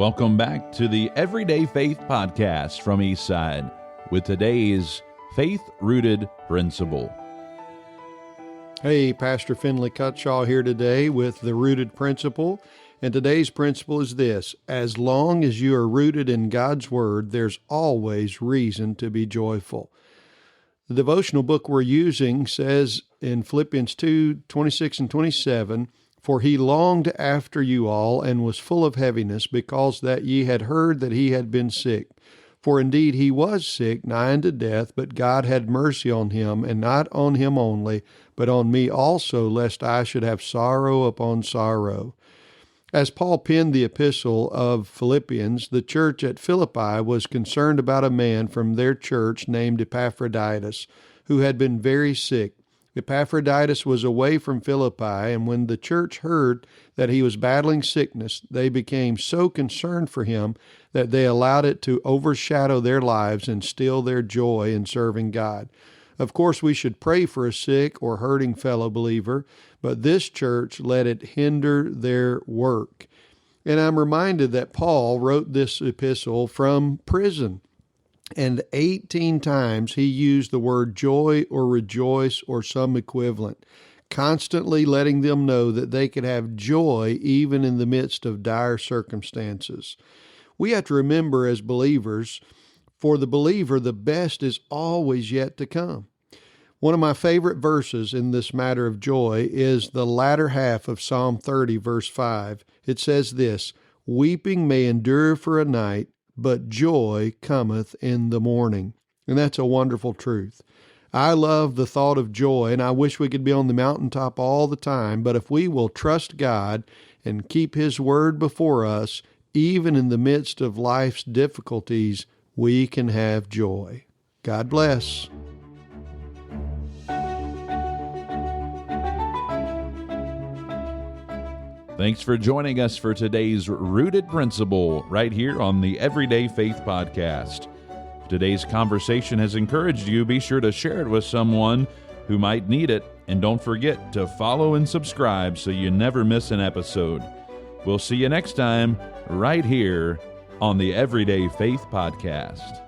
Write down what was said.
Welcome back to the Everyday Faith Podcast from Eastside with today's faith-rooted principle. Hey, Pastor Finley Cutshaw here today with the Rooted Principle, and today's principle is this: as long as you are rooted in God's Word, there's always reason to be joyful. The devotional book we're using says in Philippians 2:26 and 27, "For he longed after you all, and was full of heaviness, because that ye had heard that he had been sick. For indeed he was sick, nigh unto death, but God had mercy on him, and not on him only, but on me also, lest I should have sorrow upon sorrow." As Paul penned the epistle of Philippians, the church at Philippi was concerned about a man from their church named Epaphroditus, who had been very sick. Epaphroditus was away from Philippi, and when the church heard that he was battling sickness, they became so concerned for him that they allowed it to overshadow their lives and steal their joy in serving God. Of course, we should pray for a sick or hurting fellow believer, but this church let it hinder their work. And I'm reminded that Paul wrote this epistle from prison. And 18 times he used the word joy or rejoice or some equivalent, constantly letting them know that they could have joy even in the midst of dire circumstances. We have to remember as believers, for the believer, the best is always yet to come. One of my favorite verses in this matter of joy is the latter half of Psalm 30, verse 5. It says this: "Weeping may endure for a night, but joy cometh in the morning." And that's a wonderful truth. I love the thought of joy, and I wish we could be on the mountaintop all the time, but if we will trust God and keep His Word before us, even in the midst of life's difficulties, we can have joy. God bless. Thanks for joining us for today's Rooted Principle right here on the Everyday Faith Podcast. If today's conversation has encouraged you, be sure to share it with someone who might need it, and don't forget to follow and subscribe so you never miss an episode. We'll see you next time right here on the Everyday Faith Podcast.